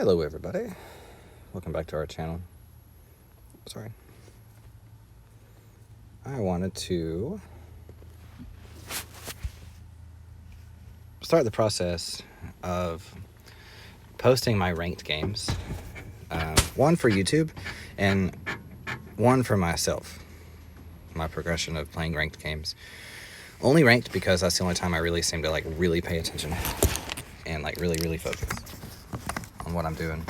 Hello everybody, welcome back to our channel. Sorry. I wanted to start the process of posting my ranked games, one for YouTube and one for myself, my progression of playing ranked games. Only ranked because that's the only time I really seem to really pay attention and really focus on what I'm doing.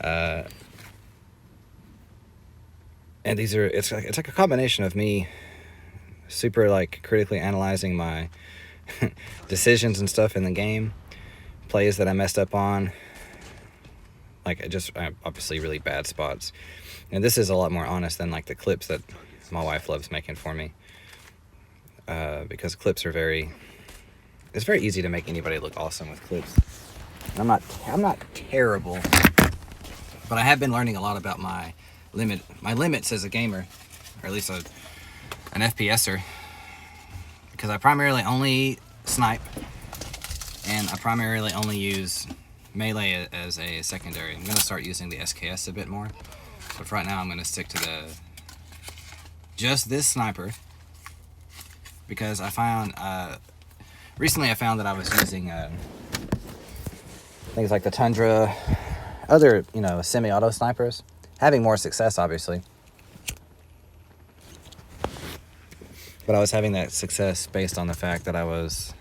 And these are, it's like a combination of me super critically analyzing my decisions and stuff in the game, plays that I messed up on, obviously really bad spots. And this is a lot more honest than the clips that my wife loves making for me, because clips are it's very easy to make anybody look awesome with clips. I'm not terrible, but I have been learning a lot about my limits as a gamer, or at least an FPSer, because I primarily only snipe, and I primarily only use melee as a secondary. I'm going to start using the SKS a bit more, but for right now I'm going to stick to just this sniper, because I found recently that I was using things like the Tundra, other semi-auto snipers, having more success obviously, but I was having that success based on the fact that I was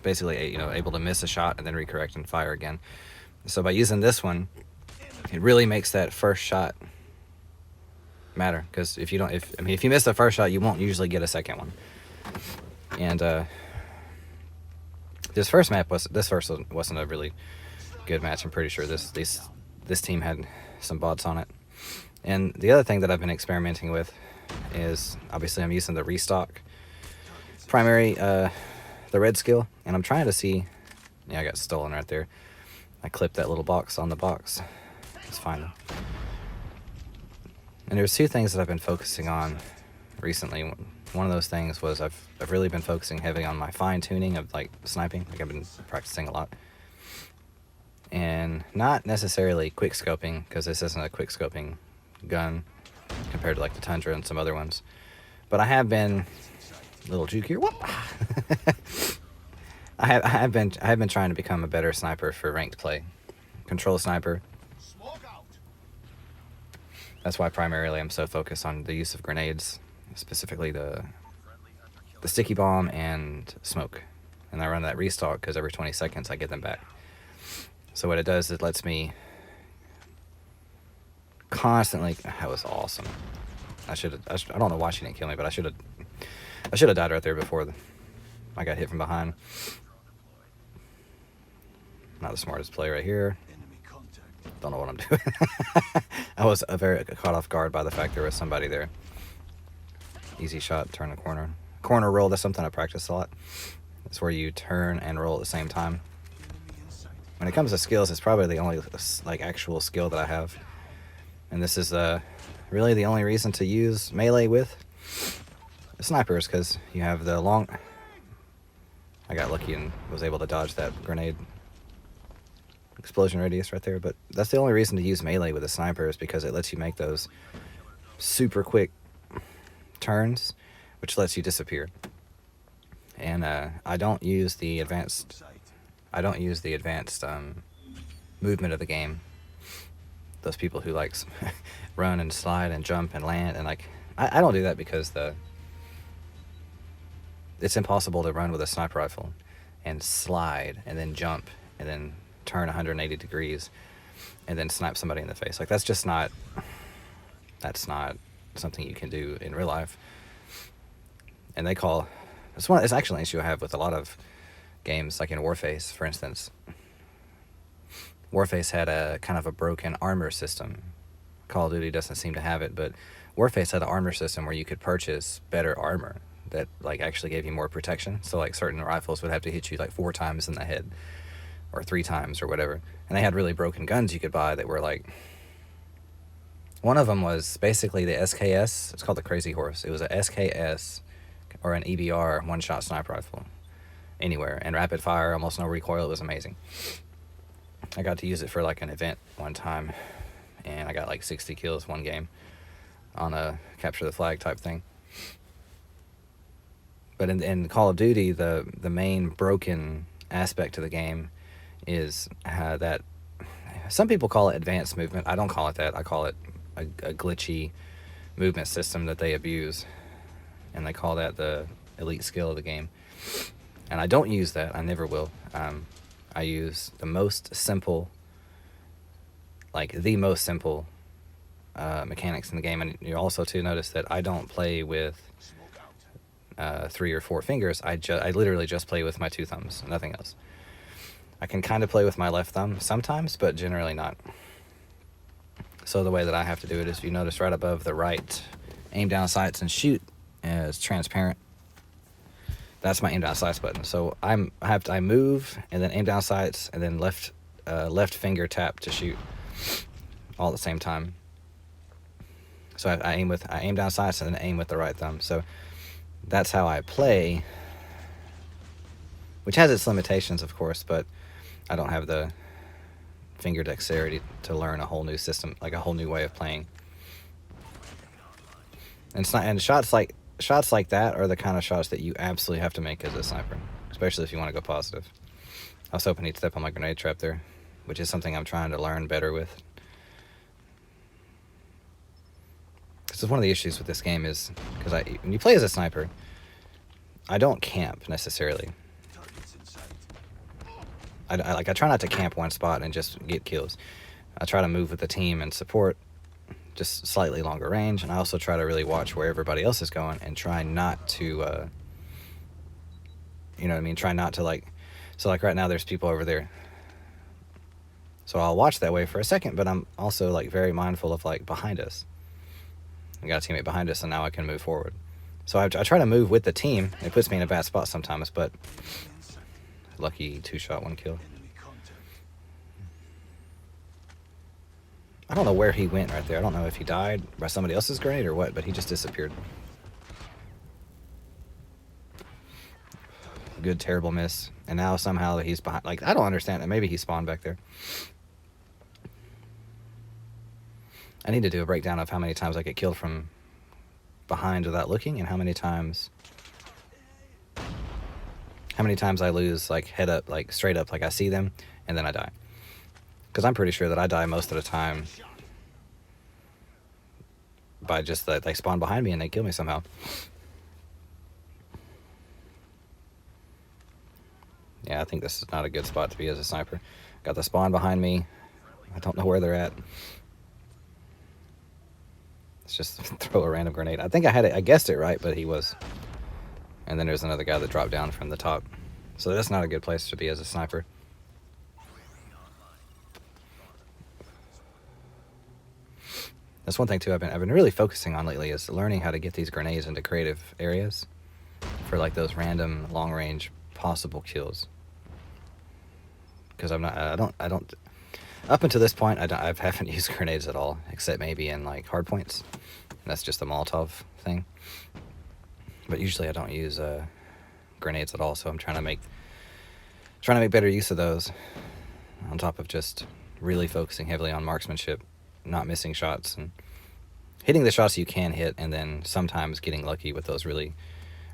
basically able to miss a shot and then recorrect and fire again. So by using this one, it really makes that first shot matter, because if you miss the first shot, you won't usually get a second one. And this first wasn't a really good match. I'm pretty sure this team had some bots on it. And the other thing that I've been experimenting with is, obviously I'm using the restock primary, the red skill, and I'm trying to see. Yeah, I got stolen right there. I clipped that little box on the box. It's fine. And there's two things that I've been focusing on recently. One of those things was I've really been focusing heavily on my fine tuning of sniping. I've been practicing a lot, and not necessarily quick scoping, because this isn't a quick scoping gun compared to the Tundra and some other ones. But I have been little juke here. Whoop. I have been trying to become a better sniper for ranked play, control sniper. That's why primarily I'm so focused on the use of grenades, specifically the sticky bomb and smoke. And I run that restock because every 20 seconds I get them back. So what it does, it lets me constantly. That was awesome. I don't know why she didn't kill me, but I should have died right there before I got hit from behind. Not the smartest play right here. Don't know what I'm doing. I was very caught off guard by the fact there was somebody there. Easy shot, turn the corner. Corner roll, that's something I practice a lot. It's where you turn and roll at the same time. When it comes to skills, it's probably the only actual skill that I have. And this is really the only reason to use melee with snipers, because you have the long. I got lucky and was able to dodge that grenade explosion radius right there, but that's the only reason to use melee with a sniper, is because it lets you make those super quick turns, which lets you disappear. And I don't use the advanced movement of the game. Those people who run and slide and jump and land, and I don't do that, because it's impossible to run with a sniper rifle and slide and then jump and then turn 180 degrees and then snipe somebody in the face. That's not something you can do in real life. And it's actually an issue I have with a lot of games, like in Warface, for instance. Warface had a kind of a broken armor system. Call of Duty doesn't seem to have it, but Warface had an armor system where you could purchase better armor that actually gave you more protection. So certain rifles would have to hit you 4 times in the head, or 3 times, or whatever. And they had really broken guns you could buy that were one of them was basically the SKS. It's called the Crazy Horse. It was a SKS or an EBR one-shot sniper rifle anywhere, and rapid fire, almost no recoil. It was amazing. I got to use it for like an event one time, and I got like 60 kills one game on a capture the flag type thing. But in Call of Duty, the main broken aspect of the game is that some people call it advanced movement. I don't call it that. I call it a glitchy movement system that they abuse, and they call that the elite skill of the game. And I don't use that. I never will. I use the most simple, mechanics in the game. And you also too notice that I don't play with 3 or 4 fingers. I literally just play with my 2 thumbs, nothing else. I can kind of play with my left thumb sometimes, but generally not. So the way that I have to do it is, you notice right above the right aim down sights and shoot is transparent. That's my aim down sights button. So I move and then aim down sights and then left finger tap to shoot all at the same time. So I aim down sights and then aim with the right thumb. So that's how I play, which has its limitations, of course, but I don't have the finger dexterity to learn a whole new system, like a whole new way of playing. And shots like that are the kind of shots that you absolutely have to make as a sniper, especially if you want to go positive. I was hoping he'd step on my grenade trap there, which is something I'm trying to learn better with. This is one of the issues with this game is because when you play as a sniper, I don't camp necessarily. I try not to camp one spot and just get kills. I try to move with the team and support just slightly longer range, and I also try to really watch where everybody else is going and try not to, you know what I mean? Try not to so like right now there's people over there. So I'll watch that way for a second, but I'm also like very mindful of like behind us. We got a teammate behind us, and now I can move forward. So I try to move with the team. It puts me in a bad spot sometimes, but lucky 2-shot 1 kill. I don't know where he went right there. I don't know if he died by somebody else's grenade or what, but he just disappeared. Good, terrible miss. And now somehow he's behind. Like, I don't understand it. Maybe he spawned back there. I need to do a breakdown of how many times I get killed from behind without looking, and how many times I lose, like, head up, like, straight up, like I see them, and then I die. Because I'm pretty sure that I die most of the time by just that they spawn behind me and they kill me somehow. Yeah, I think this is not a good spot to be as a sniper. Got the spawn behind me. I don't know where they're at. Let's just throw a random grenade. I think I guessed it right, but he was. And then there's another guy that dropped down from the top. So that's not a good place to be as a sniper. That's one thing too I've been really focusing on lately, is learning how to get these grenades into creative areas for like those random long range possible kills. Because I don't up until this point I haven't used grenades at all, except maybe in like hard points, and that's just a Molotov thing. But usually I don't use grenades at all, so I'm trying to make better use of those, on top of just really focusing heavily on marksmanship, not missing shots and hitting the shots you can hit, and then sometimes getting lucky with those really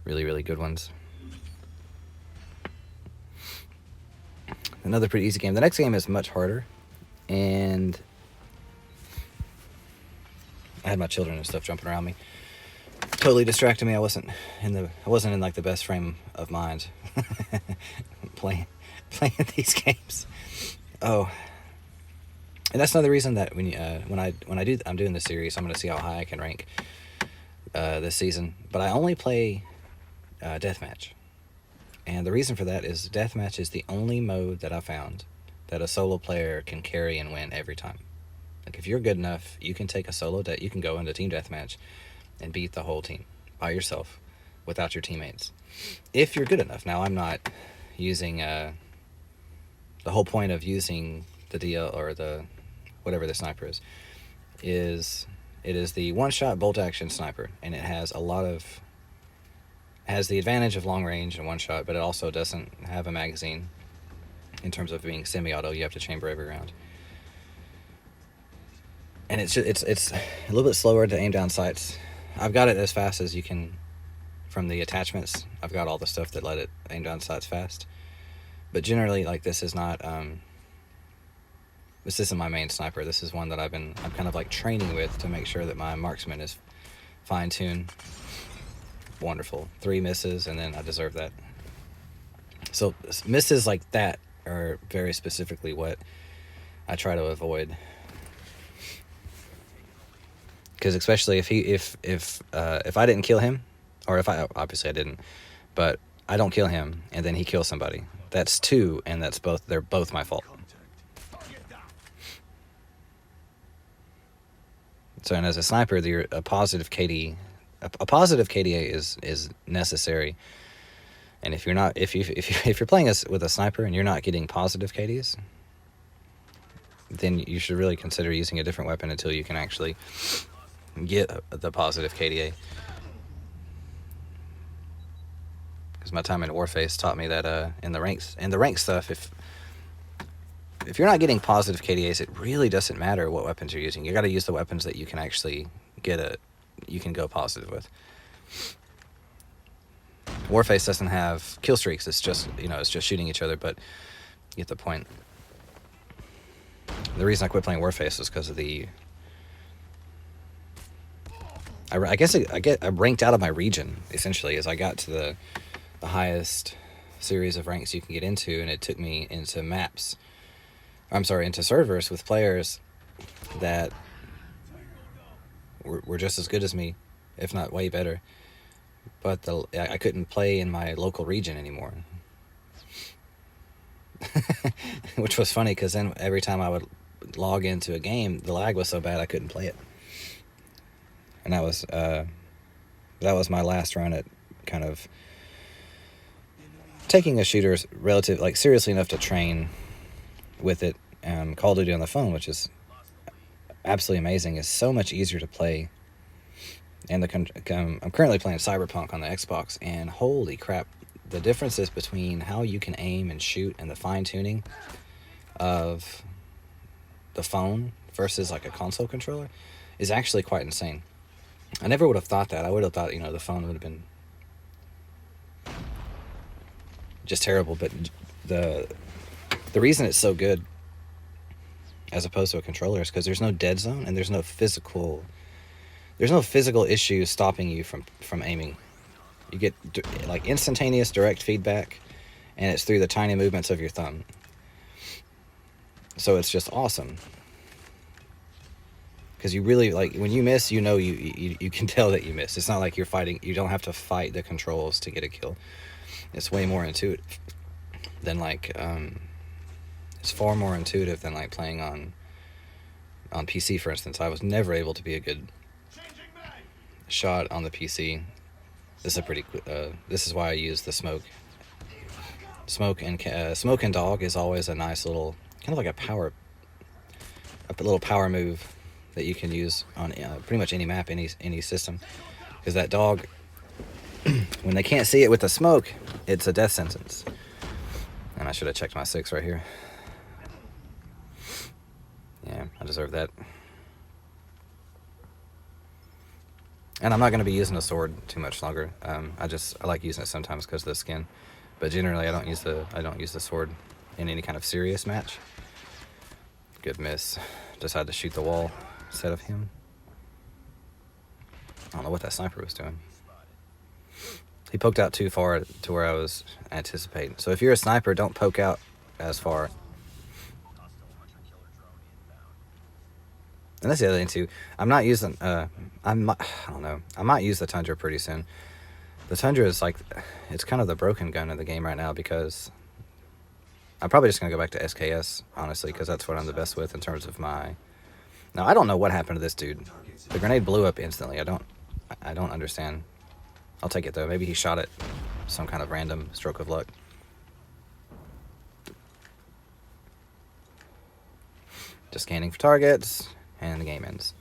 good ones. Another pretty easy game. The next game is much harder, and I had my children and stuff jumping around me, totally distracting me. I wasn't in like the best frame of mind playing these games. Oh, and that's another reason that I'm doing this series, I'm going to see how high I can rank this season. But I only play deathmatch, and the reason for that is deathmatch is the only mode that I found that a solo player can carry and win every time. Like, if you're good enough, you can take a solo you can go into team deathmatch and beat the whole team by yourself without your teammates, if you're good enough. Now, I'm not using the whole point of using the DL or the whatever the sniper is it is the one-shot bolt action sniper, and it has the advantage of long range and one shot, but it also doesn't have a magazine. in terms of being semi-auto. You have to chamber every round. And it's a little bit slower to aim down sights. I've got it as fast as you can from the attachments. I've got all the stuff that let it aim down sights fast. But generally, like, this is not this isn't my main sniper. This is one that I'm kind of like training with to make sure that my marksman is fine-tuned. Wonderful. 3 misses, and then I deserve that. So misses like that are very specifically what I try to avoid. Because especially if I didn't kill him, or if obviously I didn't, but I don't kill him and then he kills somebody, that's 2, and they're both my fault. So, and as a sniper, a positive KD, a positive KDA is necessary. And if you're playing with a sniper and you're not getting positive KDs, then you should really consider using a different weapon until you can actually get the positive KDA. Because my time in Warface taught me that in the rank stuff, if you're not getting positive KDAs, it really doesn't matter what weapons you're using. You got to use the weapons that you can actually you can go positive with. Warface doesn't have kill streaks. It's just shooting each other, but you get the point. The reason I quit playing Warface was because of I guess I ranked out of my region, essentially, as I got to the highest series of ranks you can get into, and it took me into into servers with players that were just as good as me, if not way better. But I couldn't play in my local region anymore. Which was funny, because then every time I would log into a game, the lag was so bad I couldn't play it. And that was my last run at kind of taking a shooter seriously enough to train with it. Call of Duty on the phone, which is absolutely amazing, is so much easier to play. And I'm currently playing Cyberpunk on the Xbox, and holy crap, the differences between how you can aim and shoot and the fine-tuning of the phone versus like a console controller is actually quite insane. I never would have thought that. I would have thought, the phone would have been just terrible, but the reason it's so good as opposed to a controller is because there's no dead zone, and there's no physical issue stopping you from aiming. You get like instantaneous direct feedback, and it's through the tiny movements of your thumb. So it's just awesome. Because you really, like, when you miss, you can tell that you missed. It's not like you're fighting. You don't have to fight the controls to get a kill. It's way more intuitive than it's far more intuitive than like playing on PC, for instance. I was never able to be a good shot on the PC. This is why I use the smoke. Smoke and dog is always a nice little kind of like a little power move that you can use on pretty much any map, any system. Because that dog, when they can't see it with the smoke, it's a death sentence. And I should have checked my 6 right here. Yeah, I deserve that. And I'm not going to be using a sword too much longer. I like using it sometimes because of the skin, but generally I don't use the sword in any kind of serious match. Good miss. Decided to shoot the wall instead of him. I don't know what that sniper was doing. He poked out too far to where I was anticipating. So if you're a sniper, don't poke out as far. And that's the other thing too. I'm not using. I don't know. I might use the Tundra pretty soon. The Tundra is it's kind of the broken gun of the game right now, because I'm probably just gonna go back to SKS, honestly, because that's what I'm the best with in terms of my. Now I don't know what happened to this dude. The grenade blew up instantly. I don't understand. I'll take it though. Maybe he shot it. Some kind of random stroke of luck. Just scanning for targets. And the game ends.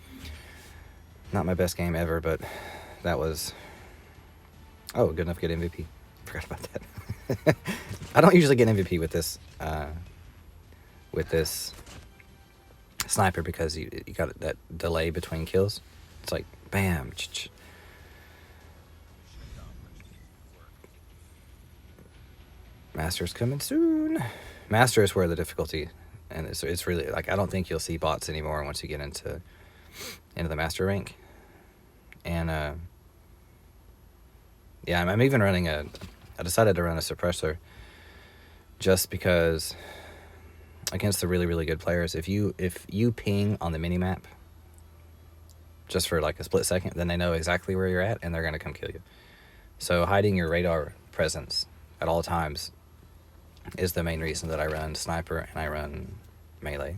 Not my best game ever, but that was... Oh, good enough to get MVP. Forgot about that. I don't usually get MVP with this with this sniper because you got that delay between kills. It's like bam. Master's coming soon. Master is where the difficulty, and it's really like I don't think you'll see bots anymore once you get into the master rank. And yeah, I'm even running I decided to run a suppressor just because against the really, really good players, if you ping on the minimap just for like a split second, then they know exactly where you're at and they're going to come kill you. So hiding your radar presence at all times is the main reason that I run sniper and I run melee.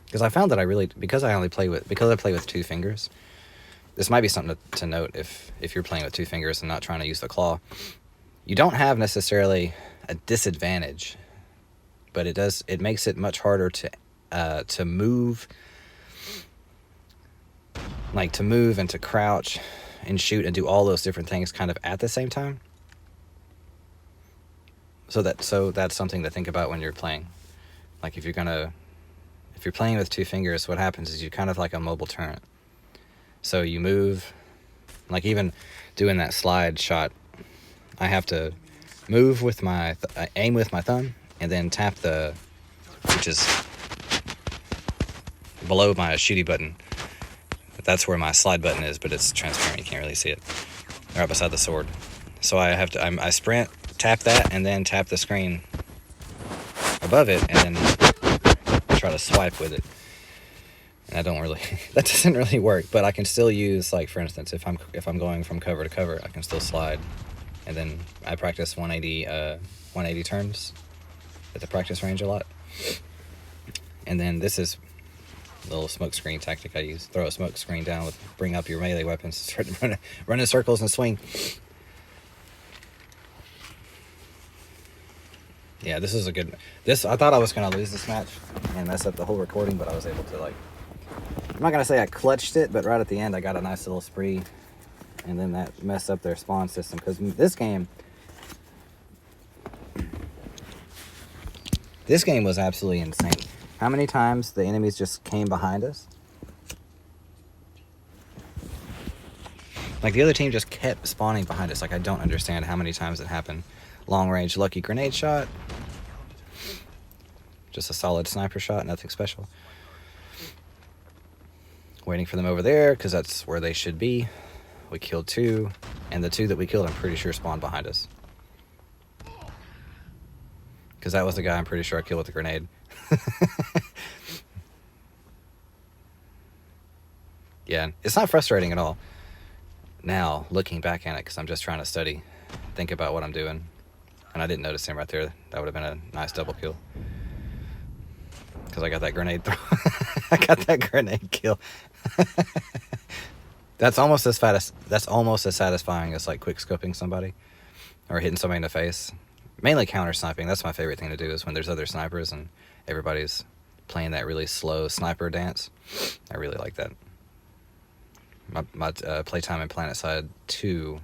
Because I found that because I play with 2 fingers, this might be something to note if you're playing with 2 fingers and not trying to use the claw. You don't have necessarily a disadvantage, but it makes it much harder to move, like to move and to crouch and shoot and do all those different things kind of at the same time. So that's something to think about when you're playing. Like if you're playing with 2 fingers, what happens is you kind of like a mobile turret. So you move, like even doing that slide shot, I have to move with aim with my thumb and then tap which is below my shooty button. That's where my slide button is, but it's transparent, you can't really see it. Right beside the sword. So I sprint, tap that, and then tap the screen above it, and then try to swipe with it. And that doesn't really work, but I can still use, like for instance, if I'm going from cover to cover, I can still slide. And then I practice 180 turns at the practice range a lot. And then this is a little smoke screen tactic I use. Throw a smoke screen down bring up your melee weapons, start run in circles and swing. Yeah, this is I thought I was going to lose this match and mess up the whole recording, but I was able to, I'm not going to say I clutched it, but right at the end I got a nice little spree, and then that messed up their spawn system, because this game was absolutely insane. How many times the enemies just came behind us? Like the other team just kept spawning behind us. Like I don't understand how many times it happened. Long range lucky grenade shot. Just a solid sniper shot, nothing special. Waiting for them over there because that's where they should be. We killed 2, and the 2 that we killed I'm pretty sure spawned behind us. Because that was the guy I'm pretty sure I killed with the grenade. Yeah, it's not frustrating at all. Now, looking back at it, because I'm just trying to think about what I'm doing. And I didn't notice him right there. That would have been a nice double kill. Because I got that grenade throw. I got that grenade kill. That's almost as satisfying as like quick scoping somebody or hitting somebody in the face. Mainly counter sniping. That's my favorite thing to do, is when there's other snipers and everybody's playing that really slow sniper dance. I really like that. My playtime in PlanetSide 2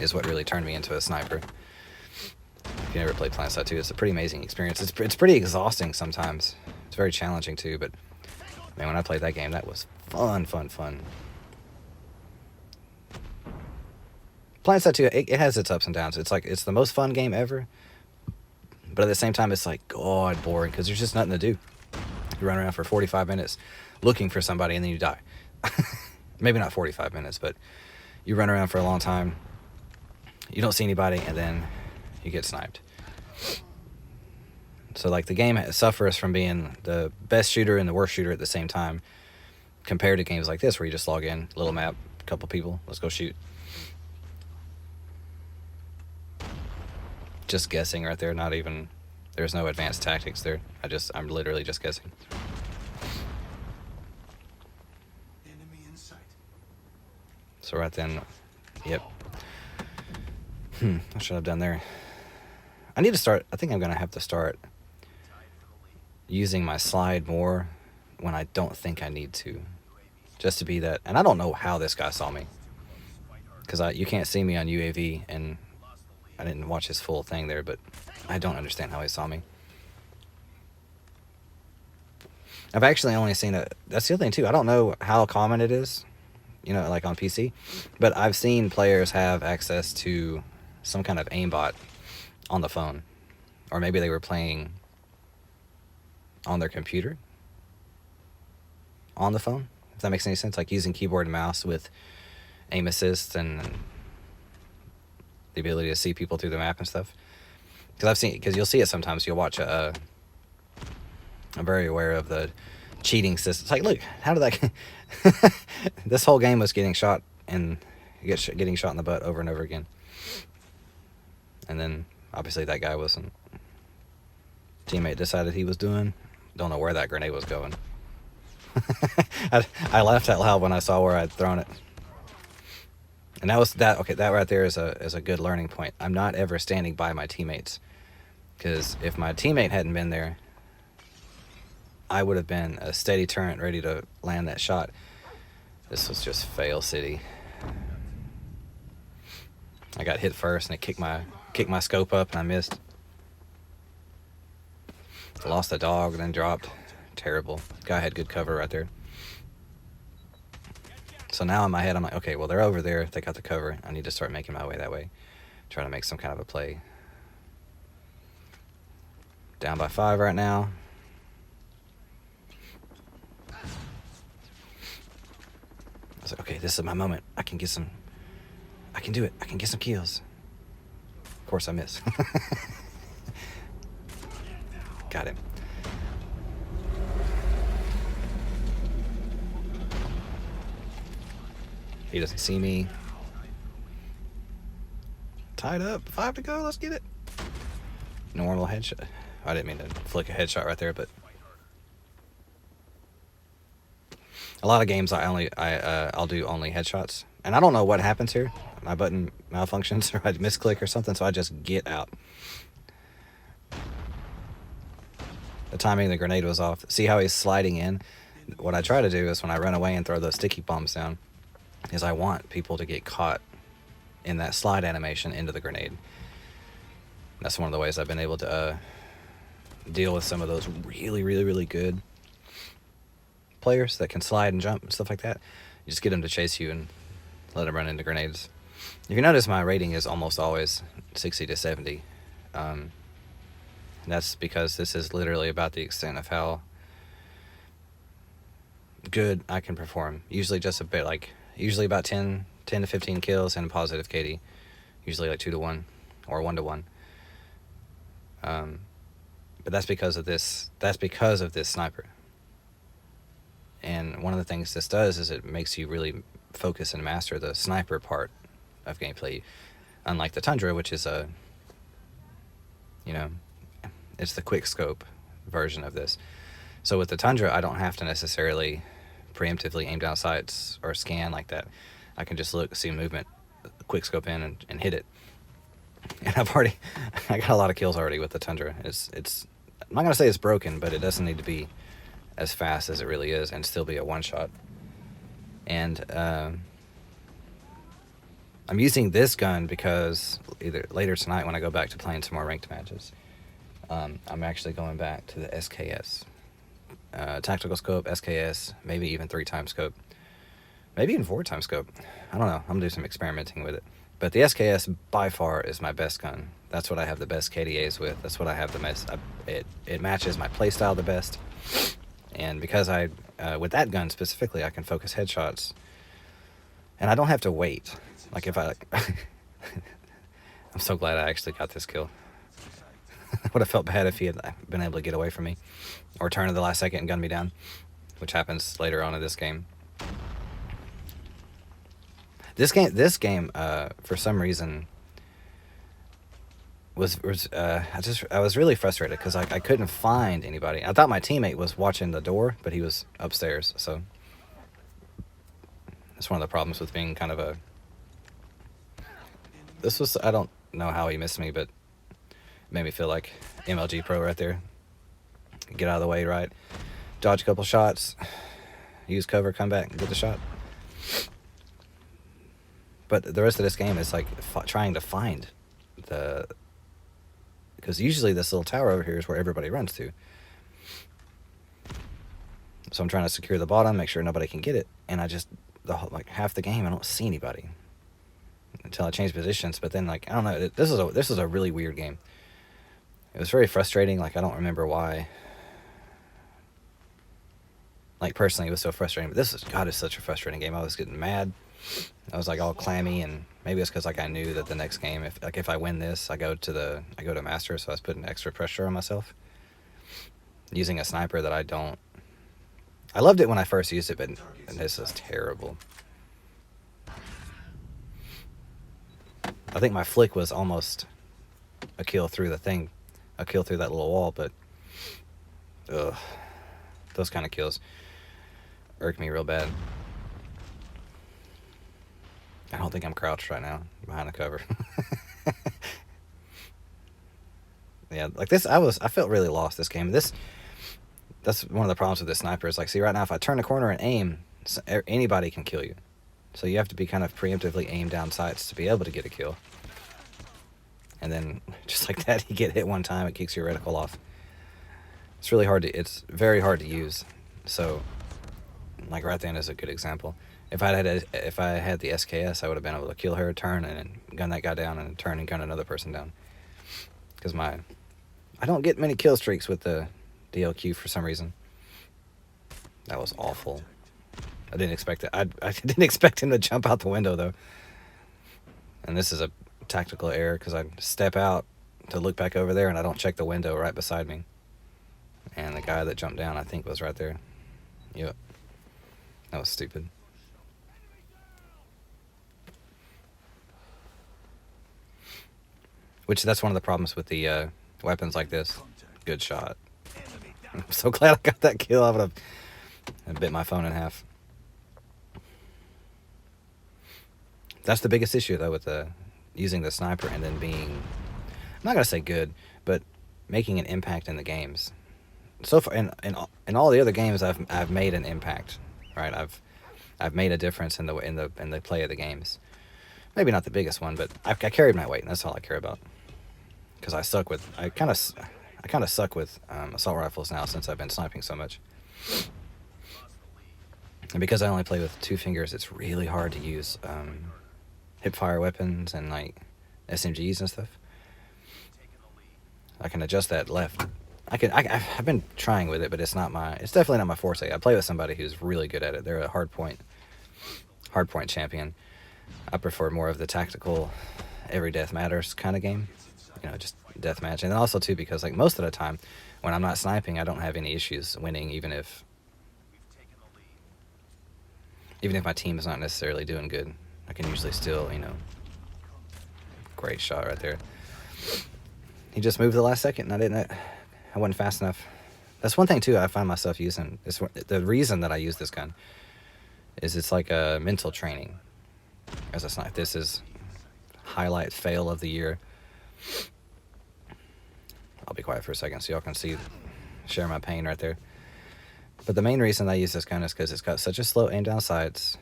is what really turned me into a sniper. If you never played PlanetSide 2, it's a pretty amazing experience. It's pretty exhausting sometimes. It's very challenging too, but man, when I played that game, that was fun. PlanetSide 2, it has its ups and downs. It's the most fun game ever, but at the same time, it's like, God, boring, because there's just nothing to do. You run around for 45 minutes looking for somebody, and then you die. Maybe not 45 minutes, but you run around for a long time, you don't see anybody, and then you get sniped. So like the game suffers from being the best shooter and the worst shooter at the same time, compared to games like this where you just log in, little map, couple people, let's go shoot. Just guessing right there, there's no advanced tactics there. I'm literally just guessing. So right then, yep. What should I have done there? I think I'm going to have to start using my slide more when I don't think I need to. Just to be that. And I don't know how this guy saw me. Because you can't see me on UAV. And I didn't watch his full thing there, but I don't understand how he saw me. I've actually only seen it. That's the other thing too. I don't know how common it is, you know, like on PC, but I've seen players have access to some kind of aimbot on the phone, or maybe they were playing on their computer on the phone, if that makes any sense, like using keyboard and mouse with aim assist and the ability to see people through the map and stuff. Because you'll see it sometimes. You'll watch I'm very aware of the cheating system. It's like, look, how did that this whole game was getting shot in the butt over and over again. And then obviously that guy wasn't. Teammate decided he was doing. Don't know where that grenade was going. I laughed out loud when I saw where I'd thrown it. And that was that. Okay, that right there is a good learning point. I'm not ever standing by my teammates, because if my teammate hadn't been there, I would have been a steady turret ready to land that shot. This was just fail city. I got hit first and it kicked my scope up and I missed. I lost a dog and then dropped. Terrible. Guy had good cover right there. So now in my head I'm like, okay, well they're over there. They got the cover. I need to start making my way that way. Try to make some kind of a play. Down by 5 right now. I was like, okay, this is my moment. I can do it. I can get some kills. Of course I miss. Got him. He doesn't see me. Tied up. 5 to go. Let's get it. Normal headshot. I didn't mean to flick a headshot right there, but a lot of games I'll do only headshots, and I don't know what happens here. My button malfunctions or I misclick or something, so I just get out. The timing of the grenade was off. See how he's sliding in? What I try to do is when I run away and throw those sticky bombs down, is I want people to get caught in that slide animation into the grenade. That's one of the ways I've been able to deal with some of those really, really, really good players that can slide and jump and stuff like that. You just get them to chase you and let them run into grenades. If you notice, my rating is almost always 60 to 70. That's because this is literally about the extent of how good I can perform. Usually just a bit, usually about 10 to 15 kills and positive KD. Usually like 2 to 1 or 1 to 1. But that's because of this sniper. And one of the things this does is it makes you really focus and master the sniper part of gameplay. Unlike the Tundra, which is it's the quick scope version of this. So with the Tundra, I don't have to necessarily preemptively aim down sights or scan like that. I can just look, see movement, quick scope in and hit it. And I got a lot of kills already with the Tundra. It's I'm not gonna say it's broken, but it doesn't need to be as fast as it really is and still be a one shot. And I'm using this gun because either later tonight when I go back to playing some more ranked matches, I'm actually going back to the SKS. Tactical scope, SKS, maybe even 3x scope. Maybe even 4x scope. I don't know. I'm going to do some experimenting with it. But the SKS by far is my best gun. That's what I have the best KDAs with. That's what I have the best. It matches my playstyle the best. And because with that gun specifically, I can focus headshots. And I don't have to wait. Like if I'm so glad I actually got this kill. I would have felt bad if he had been able to get away from me. Or turn at the last second and gun me down. Which happens later on in this game. This game, for some reason, I was really frustrated because I couldn't find anybody. I thought my teammate was watching the door, but he was upstairs. So that's one of the problems with being kind of a. I don't know how he missed me, but it made me feel like MLG Pro right there. Get out of the way, right? Dodge a couple shots, use cover, come back, and get the shot. But the rest of this game is like trying to find because usually this little tower over here is where everybody runs to. So I'm trying to secure the bottom, make sure nobody can get it, and I just like half the game I don't see anybody until I change positions. But then, like, I don't know, this is a really weird game. It was very frustrating. Like, I don't remember why. Like, personally, it was so frustrating. But this is, God, it's such a frustrating game. I was getting mad. I was like all clammy, and maybe it's because like I knew that the next game, if I win this, I go to master, so I was putting extra pressure on myself. Using a sniper that I loved it when I first used it, but this is terrible. I think my flick was almost a kill through the thing, a kill through that little wall, but ugh, those kind of kills irk me real bad. I don't think I'm crouched right now behind the cover. Yeah, like this, I felt really lost this game. That's one of the problems with this sniper is like, see, right now if I turn the corner and aim, anybody can kill you. So you have to be kind of preemptively aim down sights to be able to get a kill. And then just like that, you get hit one time, it kicks your reticle off. It's very hard to use. So like right then is a good example. If I had the SKS, I would have been able to kill her, turn, and gun that guy down, and turn and gun another person down. Because I don't get many kill streaks with the DLQ for some reason. That was awful. I didn't expect it. I didn't expect him to jump out the window though. And this is a tactical error because I step out to look back over there and I don't check the window right beside me. And the guy that jumped down, I think, was right there. Yep. That was stupid. Which, that's one of the problems with the weapons like this. Good shot. I'm so glad I got that kill. I would have bit my phone in half. That's the biggest issue, though, with using the sniper and then being, I'm not going to say good, but making an impact in the games. So far, in all the other games, I've made an impact, right? I've made a difference in the play of the games. Maybe not the biggest one, but I carried my weight, and that's all I care about. Because I kind of suck with assault rifles now since I've been sniping so much. And because I only play with 2 fingers, it's really hard to use hip-fire weapons and like SMGs and stuff. I can adjust that left. I've been trying with it, but it's definitely not my forte. I play with somebody who's really good at it. They're a hardpoint champion. I prefer more of the tactical, every death matters kind of game. You know, just deathmatch. And then also too, because like most of the time when I'm not sniping, I don't have any issues winning, even if my team is not necessarily doing good. I can usually still, great shot right there. He just moved the last second, and I wasn't fast enough. That's one thing too I find myself using. The reason that I use this gun is it's like a mental training as a sniper. This is highlight fail of the year. I'll be quiet for a second so y'all can share my pain right there. But the main reason I use this gun is because it's got such a slow aim down sights,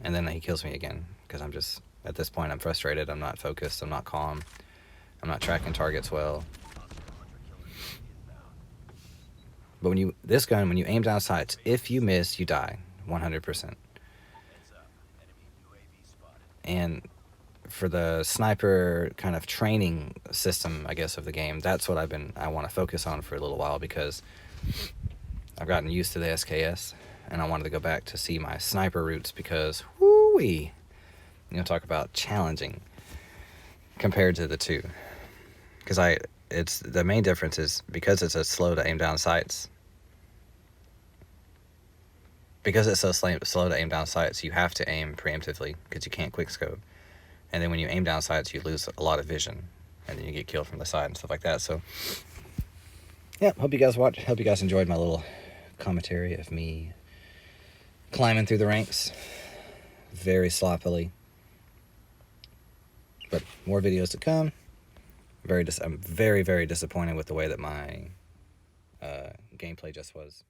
and then he kills me again because I'm just, at this point, I'm frustrated. I'm not focused. I'm not calm. I'm not tracking targets well. But when you aim down sights, if you miss, you die 100%. And for the sniper kind of training system, I guess, of the game, that's what I want to focus on for a little while, because I've gotten used to the SKS and I wanted to go back to see my sniper roots, because whoo-wee, talk about challenging compared to the two. Because the main difference is because it's a slow to aim down sights. Because it's so slow to aim down sights, you have to aim preemptively because you can't quick scope. And then when you aim down sights, you lose a lot of vision, and then you get killed from the side and stuff like that. So, yeah, hope you guys enjoyed my little commentary of me climbing through the ranks very sloppily. But more videos to come. I'm very, very disappointed with the way that my gameplay just was.